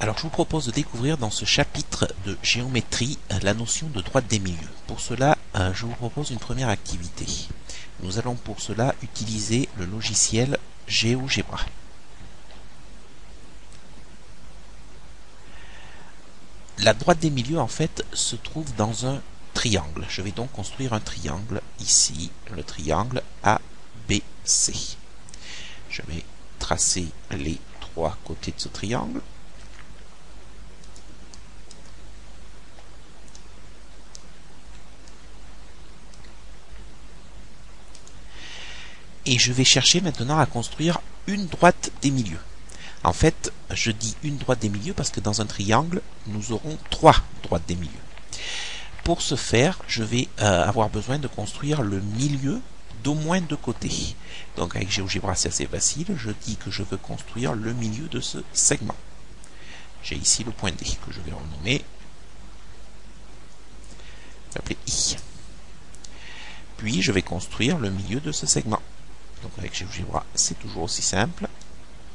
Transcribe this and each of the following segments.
Alors je vous propose de découvrir dans ce chapitre de géométrie la notion de droite des milieux. Pour cela, je vous propose une première activité. Nous allons pour cela utiliser le logiciel GeoGebra. La droite des milieux en fait se trouve dans un triangle. Je vais donc construire un triangle ici, le triangle ABC. Je vais tracer les trois côtés de ce triangle. Et je vais chercher maintenant à construire une droite des milieux. En fait, je dis une droite des milieux parce que dans un triangle, nous aurons trois droites des milieux. Pour ce faire, je vais avoir besoin de construire le milieu d'au moins deux côtés. Donc avec GeoGebra, c'est assez facile. Je dis que je veux construire le milieu de ce segment. J'ai ici le point D que je vais renommer. Je vais l'appeler I. Puis je vais construire le milieu de ce segment. Donc avec GeoGebra, c'est toujours aussi simple.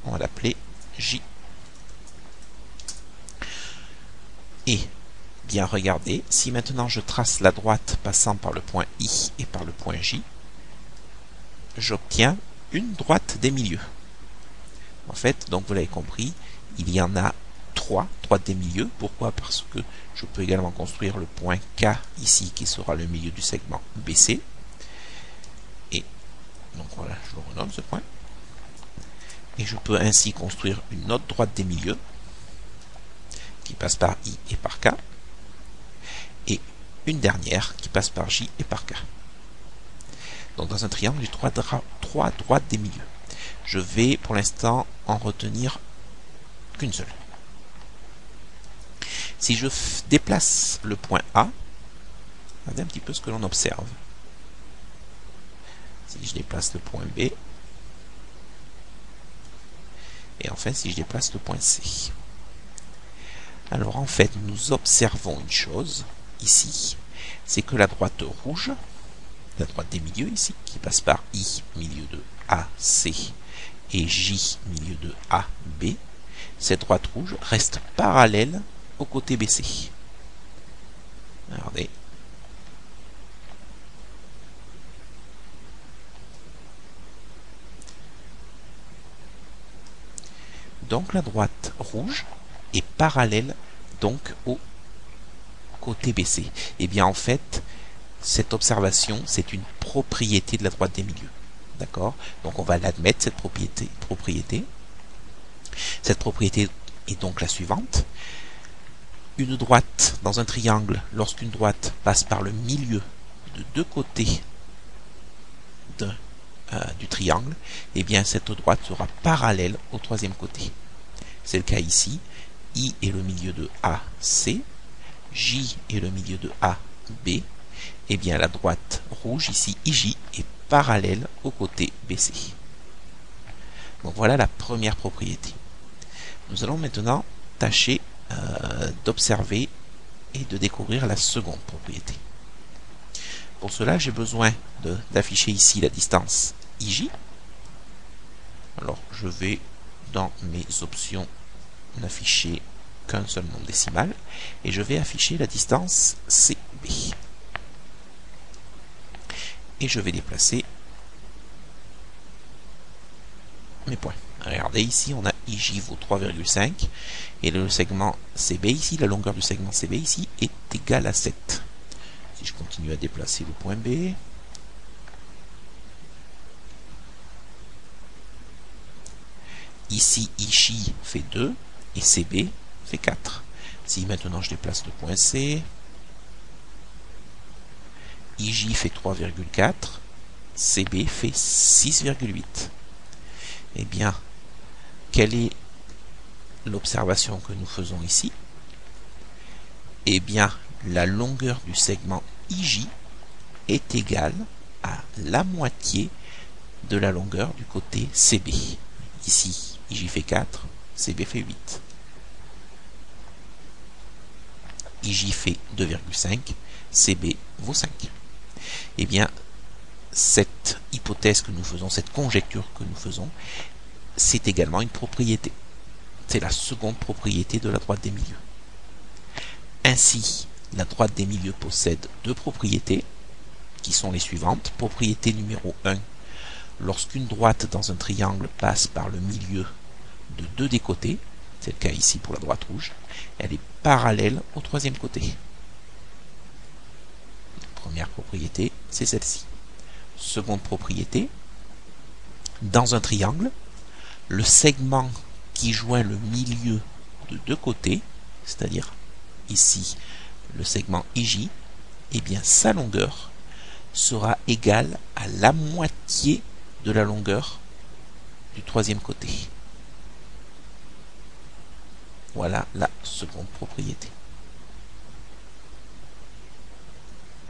On va l'appeler J. Et bien regardez, si maintenant je trace la droite passant par le point I et par le point J, j'obtiens une droite des milieux. En fait, donc vous l'avez compris, il y en a trois droites des milieux. Pourquoi? Parce que je peux également construire le point K ici qui sera le milieu du segment BC. Et donc voilà, je le renomme ce point. Et je peux ainsi construire une autre droite des milieux qui passe par I et par K. Et une dernière qui passe par J et par K. Donc dans un triangle, j'ai trois droites des milieux. Je vais pour l'instant en retenir qu'une seule. Si je déplace le point A, regardez un petit peu ce que l'on observe. Si je déplace le point B, et enfin si je déplace le point C. Alors en fait, nous observons une chose ici, c'est que la droite rouge, la droite des milieux ici, qui passe par I, milieu de AC, et J, milieu de AB, cette droite rouge reste parallèle au côté BC. Regardez. Donc la droite rouge est parallèle donc au côté BC. Et bien en fait, cette observation, c'est une propriété de la droite des milieux. D'accord? Donc on va l'admettre, cette propriété. Cette propriété est donc la suivante. Une droite dans un triangle, lorsqu'une droite passe par le milieu de deux côtés du triangle, eh bien cette droite sera parallèle au troisième côté. C'est le cas ici. I est le milieu de AC, J est le milieu de AB. Eh bien la droite rouge ici, IJ, est parallèle au côté BC. Donc voilà la première propriété. Nous allons maintenant tâcher d'observer et de découvrir la seconde propriété. Pour cela, j'ai besoin d'afficher ici la distance IJ. Alors, je vais dans mes options n'afficher qu'un seul nombre décimal et je vais afficher la distance CB. Et je vais déplacer mes points. Regardez ici, on a IJ vaut 3,5 et le segment CB ici, la longueur du segment CB ici est égale à 7. Si je continue à déplacer le point B, ici IJ fait 2 et CB fait 4. Si maintenant je déplace le point C, IJ fait 3,4, CB fait 6,8. Eh bien, quelle est l'observation que nous faisons ici? Eh bien, la longueur du segment IJ est égale à la moitié de la longueur du côté CB. Ici, IJ fait 4, CB fait 8. IJ fait 2,5, CB vaut 5. Eh bien, cette hypothèse que nous faisons, cette conjecture que nous faisons, c'est également une propriété. C'est la seconde propriété de la droite des milieux. Ainsi, la droite des milieux possède deux propriétés, qui sont les suivantes. Propriété numéro 1, lorsqu'une droite dans un triangle passe par le milieu de deux des côtés, c'est le cas ici pour la droite rouge, elle est parallèle au troisième côté. La première propriété, c'est celle-ci. Seconde propriété, dans un triangle, le segment qui joint le milieu de deux côtés, c'est-à-dire ici le segment IJ, eh bien sa longueur sera égale à la moitié de la longueur du troisième côté. Voilà la seconde propriété.